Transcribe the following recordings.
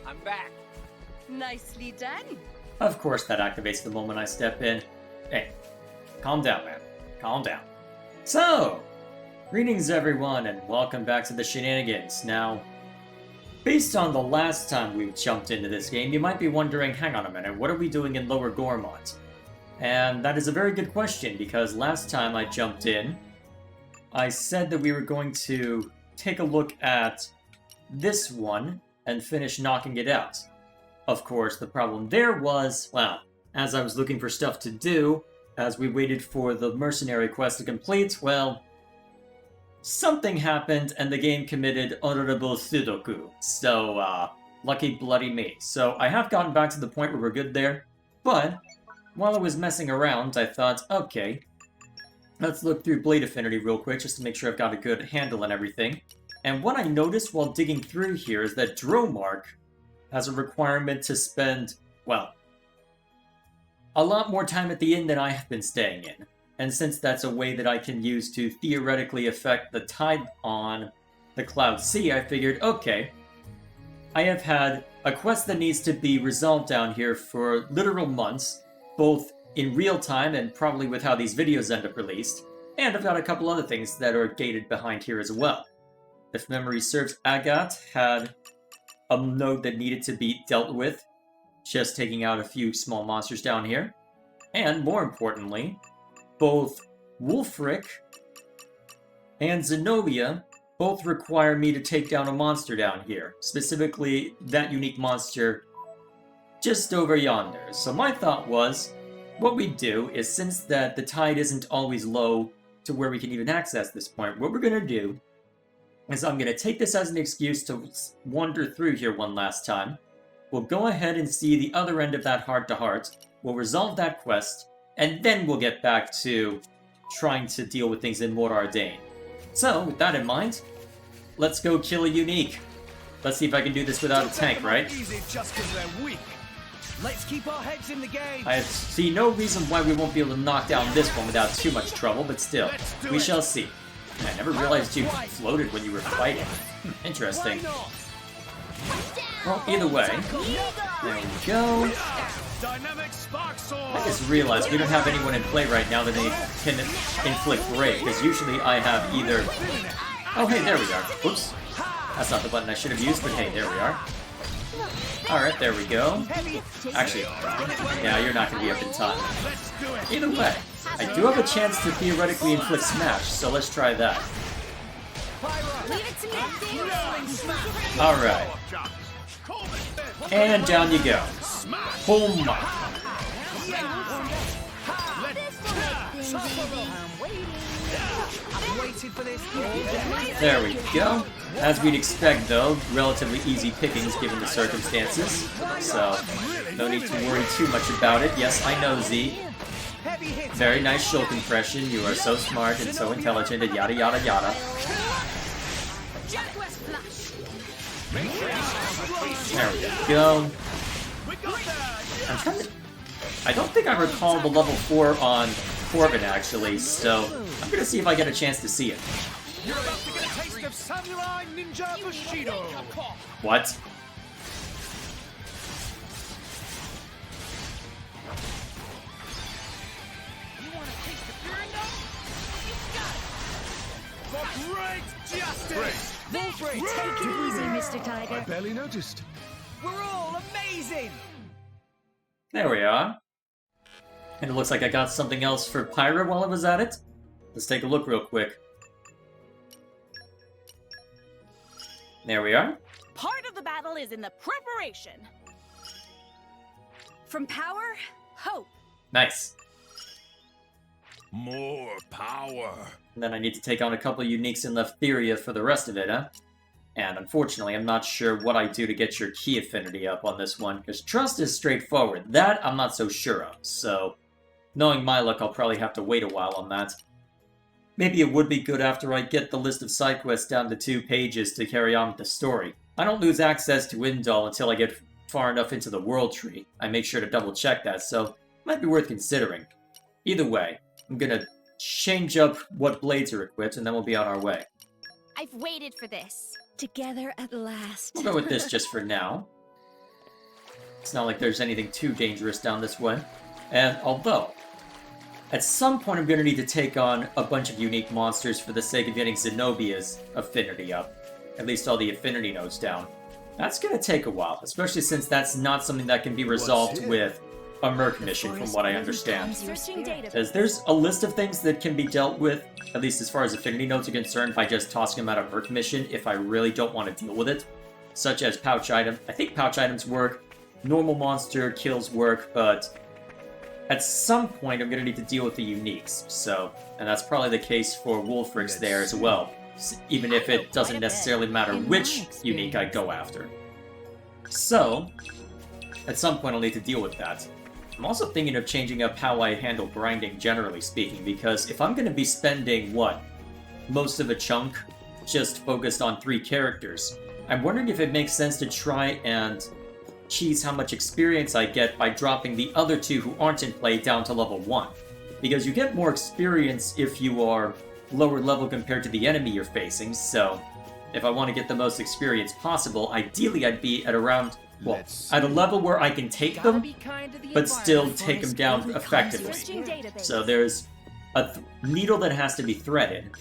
I'm back. Nicely done. Of course that activates the moment I step in. Hey, calm down, man. Calm down. So, greetings everyone, and welcome back to the shenanigans. Now, based on the last time we jumped into this game, you might be wondering, hang on a minute, what are we doing in Lower Gormont? And that is a very good question, because last time I jumped in, I said that we were going to take a look at this one and finish knocking it out. Of course, the problem there was, well, as I was looking for stuff to do, as we waited for the mercenary quest to complete, well, something happened and the game committed honorable sudoku. So, lucky bloody me. So I have gotten back to the point where we're good there, but while I was messing around, I thought, okay, let's look through Blade Affinity real quick just to make sure I've got a good handle on everything. And what I noticed while digging through here is that Dromark has a requirement to spend, well, a lot more time at the inn than I have been staying in. And since that's a way that I can use to theoretically affect the tide on the Cloud Sea, I figured, okay, I have had a quest that needs to be resolved down here for literal months, both in real time and probably with how these videos end up released, and I've got a couple other things that are gated behind here as well. If memory serves, Agat had a node that needed to be dealt with, just taking out a few small monsters down here. And more importantly, both Wulfric and Zenobia both require me to take down a monster down here, specifically that unique monster just over yonder. So my thought was, what we do is, since that the tide isn't always low to where we can even access this point, what we're going to do is I'm going to take this as an excuse to wander through here one last time. We'll go ahead and see the other end of that heart-to-heart. We'll resolve that quest, and then we'll get back to trying to deal with things in Mor Ardain. So, with that in mind, let's go kill a unique. Let's see if I can do this without a tank, right? Just 'cause they're weak. Let's keep our heads in the game. I see no reason why we won't be able to knock down this one without too much trouble, but still, we shall see. I never realized you floated when you were fighting. Interesting. Well, either way, there we go. I just realized we don't have anyone in play right now that they can inflict break, because usually I have either... Oh, hey, there we are. Oops. That's not the button I should have used, but hey, there we are. Alright, there we go. Actually, yeah, you're not going to be up in time. Either way, I do have a chance to theoretically inflict smash, so let's try that. Alright. And down you go. Boom! There we go. As we'd expect, though, relatively easy pickings given the circumstances. So, no need to worry too much about it. Yes, I know, Z. Very nice Shulk impression. You are so smart and so intelligent and yada yada yada. There we go. I don't think I recall the level 4 on Corbin, actually, so I'm gonna see if I get a chance to see it. You're about to get a taste of Samurai Ninja Bushido. What? You want a taste of Brionac? For great justice! Take it easy, Mr. Tiger. I barely noticed. We're all amazing! There we are. And it looks like I got something else for Pyra while I was at it. Let's take a look real quick. There we are. Part of the battle is in the preparation. From power, hope. Nice. More power. And then I need to take on a couple of uniques in Leftheria for the rest of it, huh? And unfortunately, I'm not sure what I do to get your key affinity up on this one, because trust is straightforward. That I'm not so sure of, so knowing my luck, I'll probably have to wait a while on that. Maybe it would be good after I get the list of side quests down to 2 pages to carry on with the story. I don't lose access to Indal until I get far enough into the World Tree. I make sure to double check that, so it might be worth considering. Either way, I'm gonna change up what blades are equipped, and then we'll be on our way. I've waited for this. Together at last. We'll go with this just for now. It's not like there's anything too dangerous down this way. And although, at some point I'm going to need to take on a bunch of unique monsters for the sake of getting Zenobia's affinity up. At least all the affinity nodes down. That's going to take a while, especially since that's not something that can be resolved with a Merc mission, from what I understand. Because there's a list of things that can be dealt with, at least as far as affinity nodes are concerned, by just tossing them out of Merc mission if I really don't want to deal with it. Such as pouch item. I think pouch items work, normal monster kills work, but at some point I'm going to need to deal with the uniques. So, and that's probably the case for Wolfrix there as well, even if it doesn't necessarily matter which unique I go after. So, at some point I'll need to deal with that. I'm also thinking of changing up how I handle grinding, generally speaking, because if I'm going to be spending, most of a chunk just focused on 3 characters, I'm wondering if it makes sense to try and cheese how much experience I get by dropping the other 2 who aren't in play down to level 1. Because you get more experience if you are lower level compared to the enemy you're facing, so if I want to get the most experience possible, ideally I'd be at around, at a level where I can take them, but still take them down effectively. So there's a needle that has to be threaded,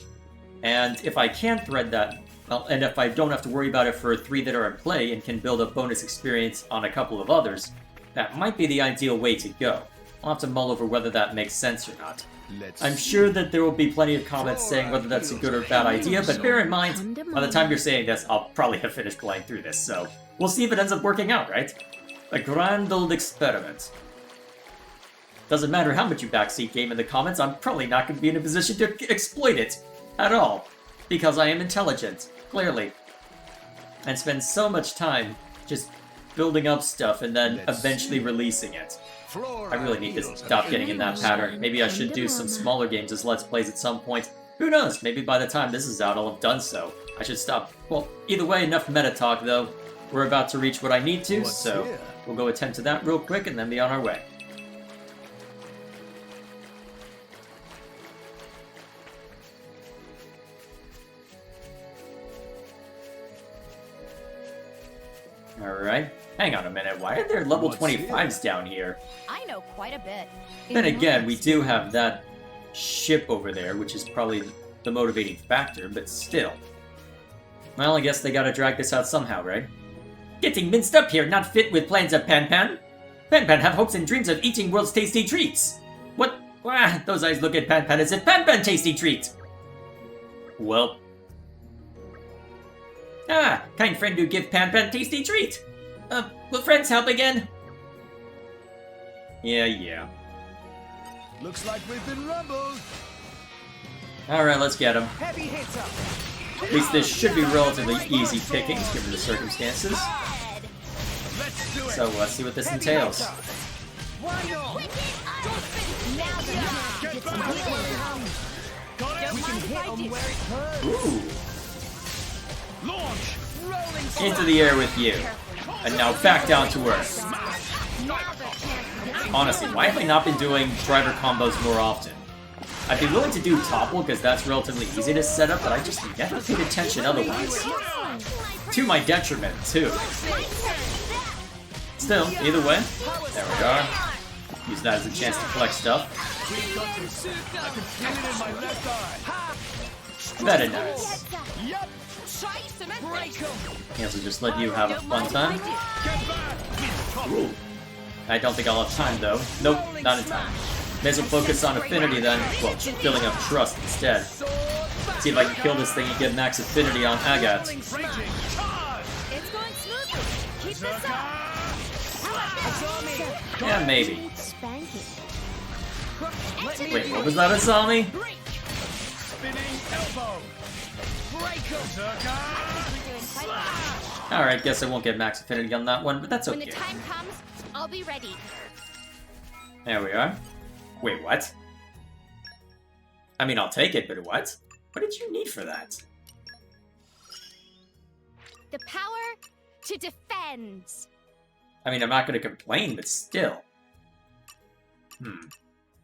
and if I can thread that, and if I don't have to worry about it for 3 that are in play and can build up bonus experience on a couple of others, that might be the ideal way to go. I'll have to mull over whether that makes sense or not. I'm sure that there will be plenty of comments saying whether that's a good or bad idea, but bear in mind, by the time you're saying this, I'll probably have finished playing through this, so we'll see if it ends up working out, right? A grand old experiment. Doesn't matter how much you backseat game in the comments, I'm probably not going to be in a position to exploit it at all, because I am intelligent, clearly, and spend so much time just building up stuff and then eventually releasing it. I really need to stop getting in that pattern. Maybe I should do some smaller games as Let's Plays at some point. Who knows, maybe by the time this is out I'll have done so. I should stop. Well, either way, enough meta talk though. We're about to reach what I need to, so we'll go attend to that real quick and then be on our way. Alright. Hang on a minute, why are there level 25s down here? I know quite a bit. Then again, we do have that ship over there, which is probably the motivating factor, but still. Well, I guess they gotta drag this out somehow, right? Getting minced up here, not fit with plans of Pan-Pan. Pan-Pan have hopes and dreams of eating world's tasty treats. What? Ah, those eyes look at Pan-Pan as if Pan-Pan tasty treat. Well. Ah, kind friend who give Pan-Pan tasty treat. Will friends help again? Yeah. Looks like we've been rumbled. Alright, let's get him. Heavy hitter. At least this should be relatively easy pickings, given the circumstances. Let's do it. So let's see what this entails. Why not? Get back. Got it. We can hit him where it hurts. Ooh. Launch. Rolling Into the air with you. And now back down to earth. Honestly, why have I not been doing driver combos more often? I'd be willing to do topple because that's relatively easy to set up, but I just never paid attention otherwise. To my detriment, too. Still, either way, there we are. Use that as a chance to collect stuff. I can feel it in my left eye. Very nice. Yep. Break him. May as well just let you have a fun time. Get back. Ooh. I don't think I'll have time, though. Nope, not in time. May as well focus on affinity then. Well, building up trust instead. See if I can kill this thing and get max affinity on Agat. It's going smoothly. Keep this up. Yeah, maybe. Wait, what was that, Asami? Spinning elbow. Break him. Alright, guess I won't get max affinity on that one, but that's When okay. the time comes, I'll be ready. There we are. Wait, what? I mean, I'll take it, but what? What did you need for that? The power to defend. I mean, I'm not going to complain, but still.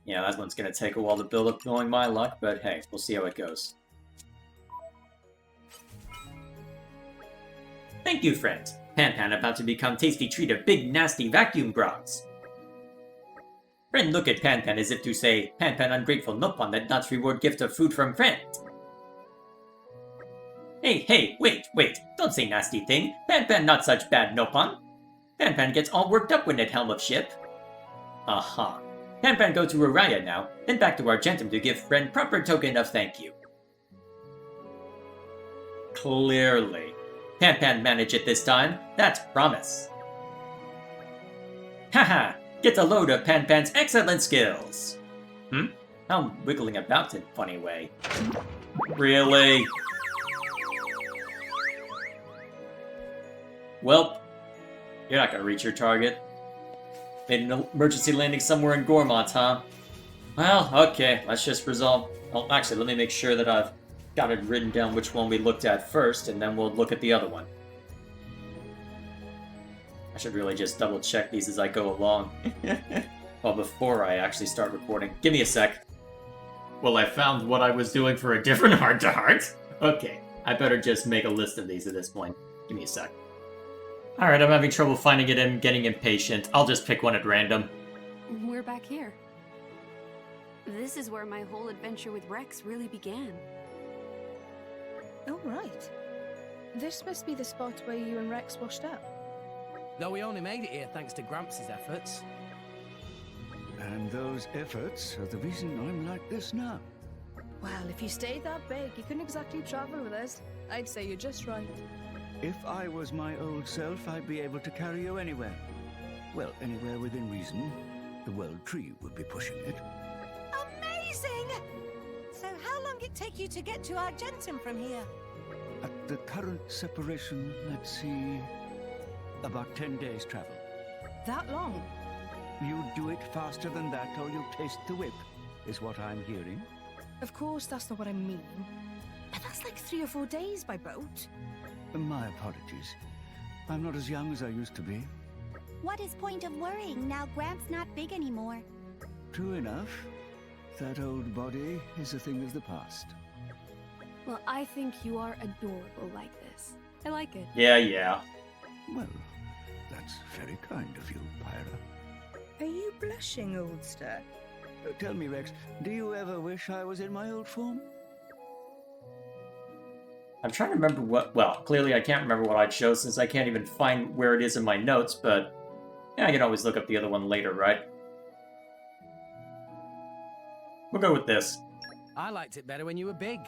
Yeah, that one's going to take a while to build up knowing my luck, but hey, we'll see how it goes. Thank you, friend. Pan about to become tasty treat of big nasty vacuum bras. Friend look at Pan as if to say, Pan ungrateful Nopon that not reward gift of food from friend. Hey, wait, don't say nasty thing. Pan not such bad Nopon. Pan gets all worked up when at helm of ship. Aha. Pan go to Araya now, then back to Argentum to give friend proper token of thank you. Clearly. Pan manage it this time, that's promise. Haha, get a load of Pan's excellent skills. I'm wiggling about in a funny way. Really? Well, you're not gonna reach your target. Made an emergency landing somewhere in Gormont, huh? Well, okay, let's just resolve... Well, actually, let me make sure that I've got it written down which one we looked at first, and then we'll look at the other one. I should really just double check these as I go along. Well, before I actually start recording. Give me a sec. Well, I found what I was doing for a different heart-to-heart. Okay, I better just make a list of these at this point. Give me a sec. Alright, I'm having trouble finding it and getting impatient. I'll just pick one at random. We're back here. This is where my whole adventure with Rex really began. Oh, right. This must be the spot where you and Rex washed up. Though we only made it here thanks to Gramps' efforts. And those efforts are the reason I'm like this now. Well, if you stayed that big, you couldn't exactly travel with us. I'd say you're just right. If I was my old self, I'd be able to carry you anywhere. Well, anywhere within reason. The World Tree would be pushing it. Amazing! So how long it take you to get to Argentum from here? At the current separation, let's see... about 10 days' travel. That long? You do it faster than that or you'll taste the whip, is what I'm hearing. Of course, that's not what I mean. But that's like 3 or 4 days by boat. My apologies. I'm not as young as I used to be. What is point of worrying now Gramps not big anymore? True enough. That old body is a thing of the past. Well, I think you are adorable like this. I like it. Yeah. Well, that's very kind of you, Pyra. Are you blushing, oldster? Tell me, Rex, do you ever wish I was in my old form? I'm trying to remember what... Well, clearly I can't remember what I chose since I can't even find where it is in my notes, but... Yeah, I can always look up the other one later, right? We'll go with this. I liked it better when you were big.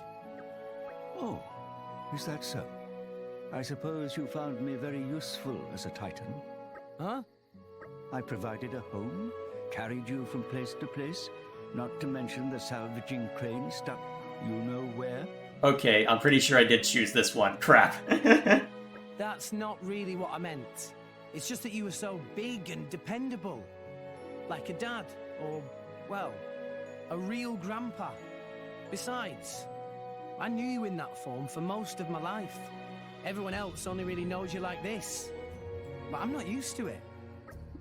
Oh, is that so? I suppose you found me very useful as a Titan. Huh? I provided a home, carried you from place to place, not to mention the salvaging crane stuck you know where. Okay, I'm pretty sure I did choose this one. Crap. That's not really what I meant. It's just that you were so big and dependable. Like a dad, or, well, a real grandpa. Besides, I knew you in that form for most of my life. Everyone else only really knows you like this. But I'm not used to it.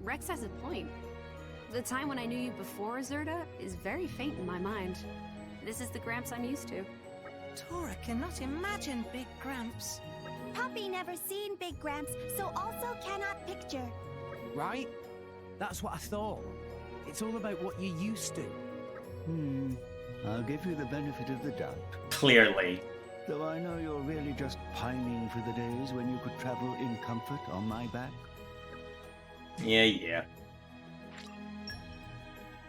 Rex has a point. The time when I knew you before Zerda is very faint in my mind. This is the Gramps I'm used to. Tora cannot imagine Big Gramps. Puppy never seen Big Gramps, so also cannot picture. Right? That's what I thought. It's all about what you're used to. I'll give you the benefit of the doubt. Clearly. Though I know you're really just pining for the days when you could travel in comfort on my back. Yeah.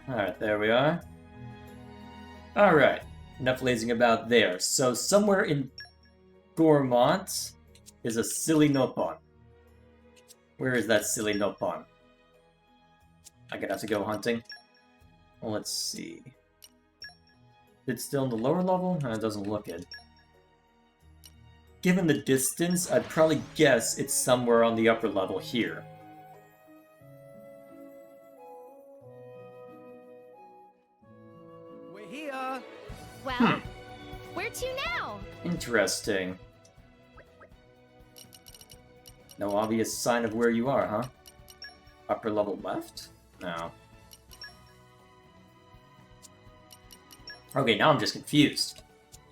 Alright, there we are. Alright, enough lazing about there. So somewhere in Gormont is a silly Nopon. Where is that silly Nopon? I'm gonna have to go hunting. Well, let's see. It's still in the lower level? No, it doesn't look it. Given the distance, I'd probably guess it's somewhere on the upper level here. We're here! Well, where to now? Interesting. No obvious sign of where you are, huh? Upper level left? No. Okay, now I'm just confused.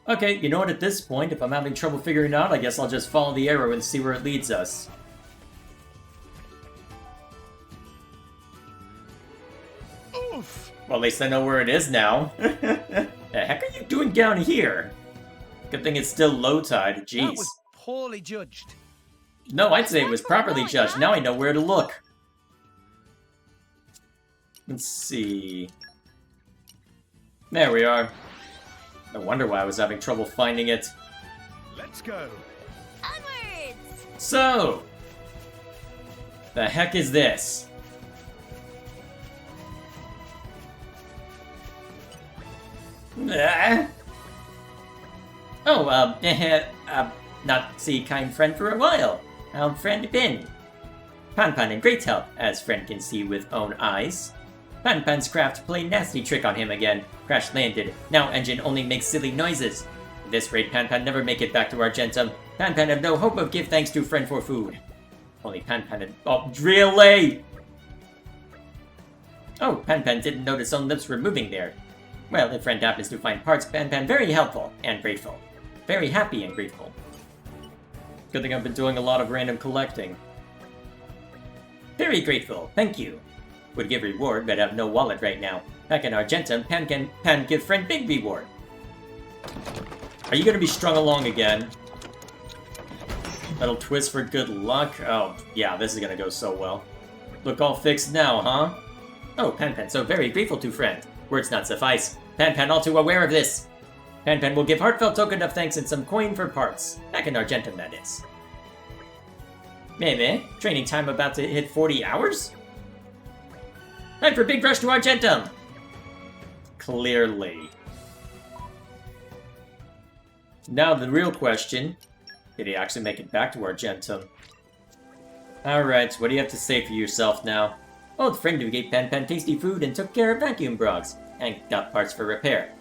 Okay, you know what, at this point, if I'm having trouble figuring it out, I guess I'll just follow the arrow and see where it leads us. Well, at least I know where it is now. The heck are you doing down here? Good thing it's still low tide. That Jeez. was poorly judged. No, I'd say it was properly judged. Now I know where to look. Let's see. There we are. No wonder why I was having trouble finding it. Let's go. Onwards! So, the heck is this? Ah. Oh, not see kind friend for a while. How friend been? Pan in great health, as friend can see with own eyes. Pan's craft played nasty trick on him again. Crash landed. Now engine only makes silly noises. At this rate, Pan never make it back to Argentum. Pan have no hope of give thanks to friend for food. Only Pan and... Oh, really? Oh, Pan didn't notice own lips were moving there. Well, if friend happens to find parts, Pan very helpful and grateful. Very happy and grateful. Good thing I've been doing a lot of random collecting. Very grateful, thank you. Would give reward, but have no wallet right now. Back in Argentum, Pan give friend big reward. Are you gonna be strung along again? That'll twist for good luck? Oh, yeah, this is gonna go so well. Look all fixed now, huh? Oh, Pan so very grateful to friend. Words not suffice. Pan all too aware of this. Pan will give heartfelt token of thanks and some coin for parts. Back in Argentum, that is. Maybe. Training time about to hit 40 hours? Time for big rush to Argentum! Clearly. Now the real question, did he actually make it back to Argentum? Alright, what do you have to say for yourself now? Old friend who gave Pan tasty food and took care of vacuum brogs, and got parts for repair.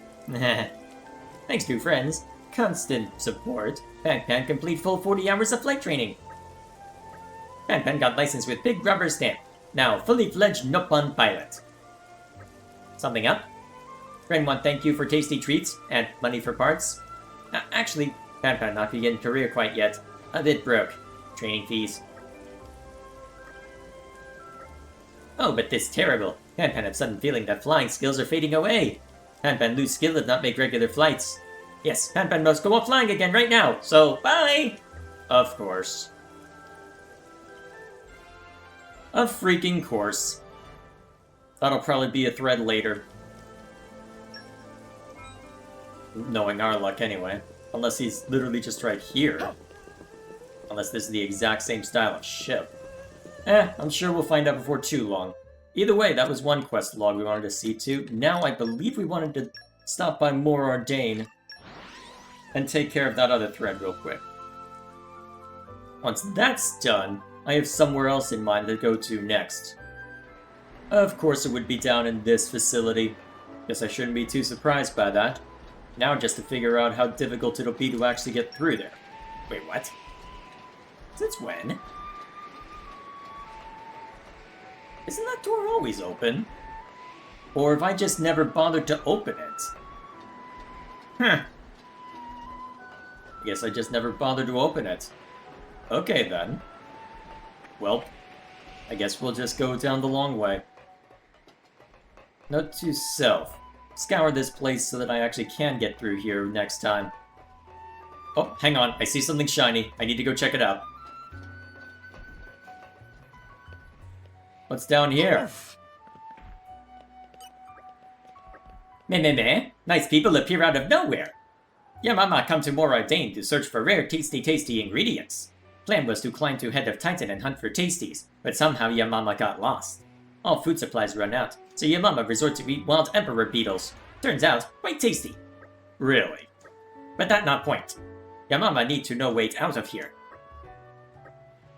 Thanks to friends, constant support, Pan complete full 40 hours of flight training. Pan got licensed with big rubber stamp. Now, fully fledged Nippon pilot. Something up? Friend want thank you for tasty treats and money for parts. Actually, Pan not begin career quite yet. A bit broke. Training fees. Oh, but this terrible. Pan have sudden feeling that flying skills are fading away. Pan lose skill if not make regular flights. Yes, Pan must go off flying again right now. So, bye! Of course. Of freaking course. That'll probably be a thread later. Knowing our luck anyway. Unless he's literally just right here. Unless this is the exact same style of ship. I'm sure we'll find out before too long. Either way, that was one quest log we wanted to see too. Now I believe we wanted to stop by More Ardain and take care of that other thread real quick. Once that's done, I have somewhere else in mind to go to next. Of course it would be down in this facility. Guess I shouldn't be too surprised by that. Now just to figure out how difficult it'll be to actually get through there. Wait, what? Since when? Isn't that door always open? Or have I just never bothered to open it? Huh. I guess I just never bothered to open it. Okay then. Well, I guess we'll just go down the long way. Note to self. Scour this place so that I actually can get through here next time. Oh, hang on. I see something shiny. I need to go check it out. What's down here? Meh. Nice people appear out of nowhere. Your mama come to More Ardain to search for rare tasty ingredients. Plan was to climb to Head of Titan and hunt for tasties, but somehow your mama got lost. All food supplies run out, so your mama resort to eat wild emperor beetles. Turns out, quite tasty. Really? But that not point. Your mama need to know way out of here.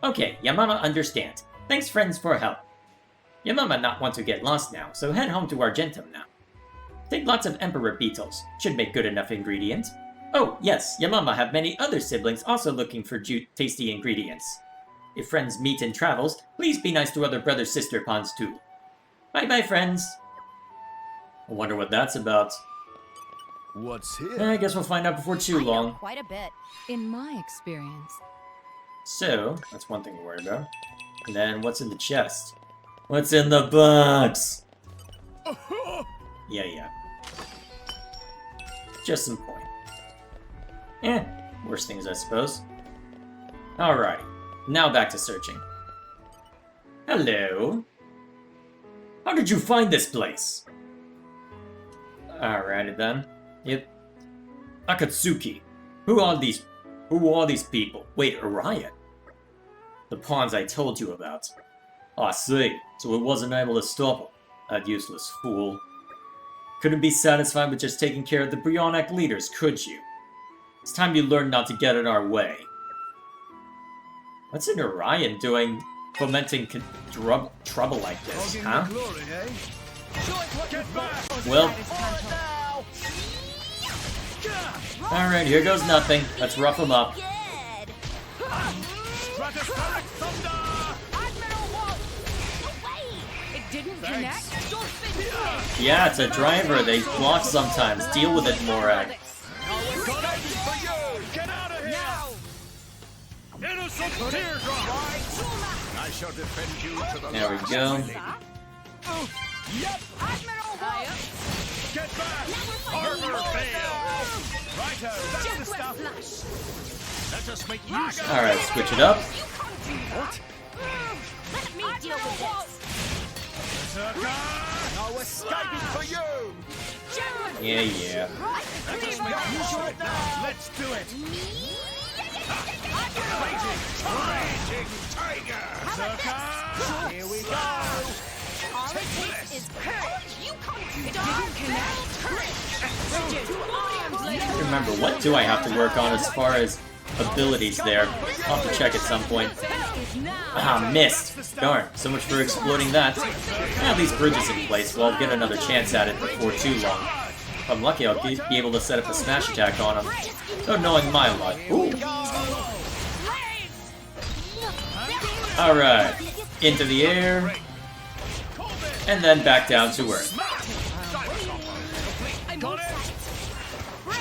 Okay, your mama understand. Thanks friends for help. Your mama not want to get lost now, so head home to Argentum now. Take lots of emperor beetles, should make good enough ingredient. Oh, yes, your mama have many other siblings also looking for tasty ingredients. If friends meet in travels, please be nice to other brother-sister pawns too. Bye-bye, friends. I wonder what that's about. What's here? I guess we'll find out before too long. Quite a bit. In my experience. So, that's one thing to worry about. And then, what's in the chest? What's in the box? Yeah. Just some coin. Worse things, I suppose. Alrighty. Now back to searching. Hello. How did you find this place? Alrighty then. Yep. Akatsuki. Who are these people? Wait, Orion? The pawns I told you about. I see. So it wasn't able to stop him. That useless fool. Couldn't be satisfied with just taking care of the Brionac leaders, could you? It's time you learned not to get in our way. What's an Orion doing fomenting trouble like this, huh? Well... Alright, here goes nothing. Let's rough him up. Yeah, it's a driver. They block sometimes. Deal with it, Morag. There we go. Alright, switch it up. Let me deal with this. No escaping for you! Yeah. Let's do it! Raging tiger! Here we go! All it takes is courage. You can't Remember, what do I have to work on as far as abilities there? I'll have to check at some point. Ah, missed! Darn, so much for exploiting that. At least bridges in place, so I'll get another chance at it before too long. If I'm lucky, I'll be able to set up a smash attack on him. Not knowing my luck. Ooh! Alright, into the air, and then back down to earth.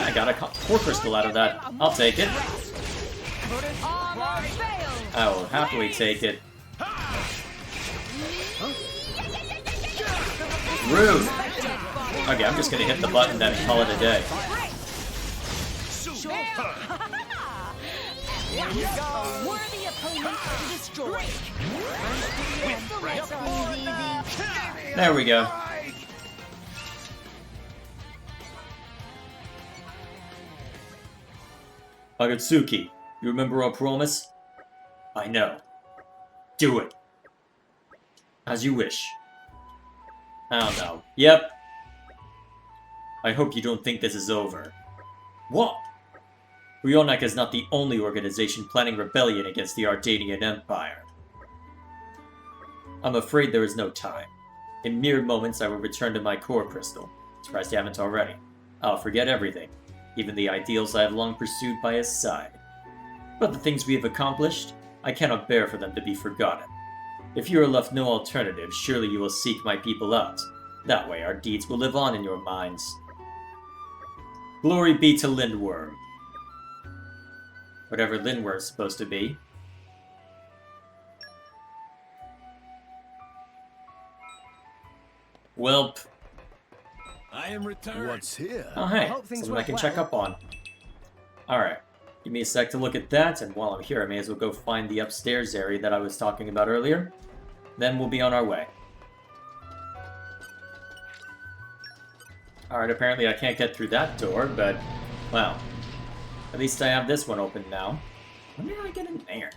I got a core crystal out of that. I'll take it. I will happily take it. Rude! Okay, I'm just gonna hit the button then and call it a day. Worthy opponent destroyed. There we go. Akatsuki, you remember our promise? I know. Do it. As you wish. I don't know. Yep. I hope you don't think this is over. What? Brionac is not the only organization planning rebellion against the Ardanian Empire. I'm afraid there is no time. In mere moments I will return to my core crystal. Surprised you haven't already. I'll forget everything, even the ideals I have long pursued by his side. But the things we have accomplished, I cannot bear for them to be forgotten. If you are left no alternative, surely you will seek my people out. That way our deeds will live on in your minds. Glory be to Lindworm. Whatever Lindworm's supposed to be. Welp. I am returned. What's here? Oh hey, hope things something I went can well. check up on. Alright, give me a sec to look at that, and while I'm here I may as well go find the upstairs area that I was talking about earlier. Then we'll be on our way. Alright, apparently I can't get through that door, but, well, at least I have this one open now. When did I get in there?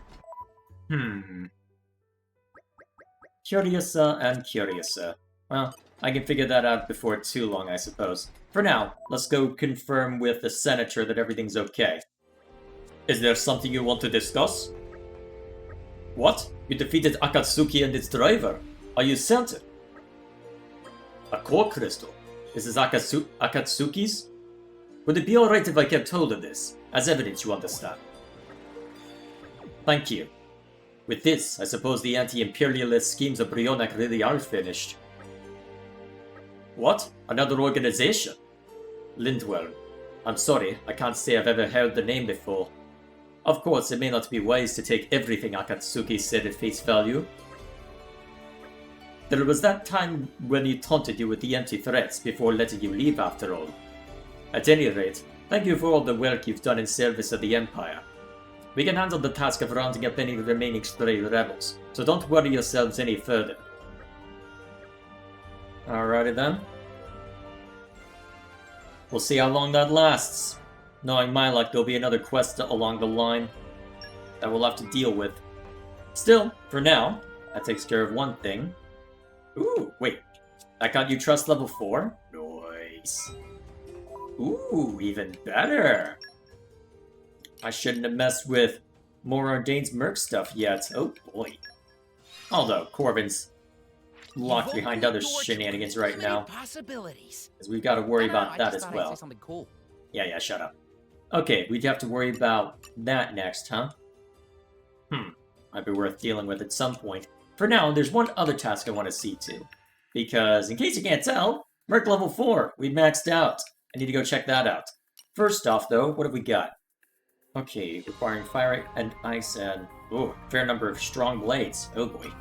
Curiousa and Curiousa. Well, I can figure that out before too long, I suppose. For now, let's go confirm with the Senator that everything's okay. Is there something you want to discuss? What? You defeated Akatsuki and its driver. Are you certain? A core crystal? This is Akatsuki's? Would it be alright if I kept hold of this? As evidence, you understand. Thank you. With this, I suppose the anti-imperialist schemes of Brionac really are finished. What? Another organization? Lindworm. I'm sorry, I can't say I've ever heard the name before. Of course, it may not be wise to take everything Akatsuki said at face value. There was that time when he taunted you with the empty threats before letting you leave after all. At any rate, thank you for all the work you've done in service of the Empire. We can handle the task of rounding up any remaining stray rebels, so don't worry yourselves any further. Alrighty then. We'll see how long that lasts. Knowing my luck, there'll be another quest along the line that we'll have to deal with. Still, for now, that takes care of one thing. Ooh, wait. That got you trust level 4? Nice. Ooh, even better. I shouldn't have messed with more Ordain's Merc stuff yet. Oh boy. Although, Corbin's locked behind other shenanigans right now. Because we've got to worry about that as well. Cool. Yeah, shut up. Okay, we'd have to worry about that next, huh? Might be worth dealing with at some point. For now, there's one other task I want to see to. Because, in case you can't tell, Merc level 4, we maxed out. I need to go check that out. First off, though, what have we got? Okay, requiring fire and ice and... oh, fair number of strong blades. Oh boy.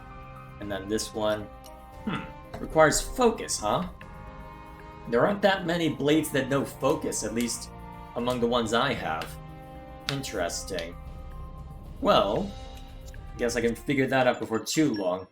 And then this one... requires focus, huh? There aren't that many blades that know focus, at least among the ones I have. Interesting. Well, guess I can figure that out before too long.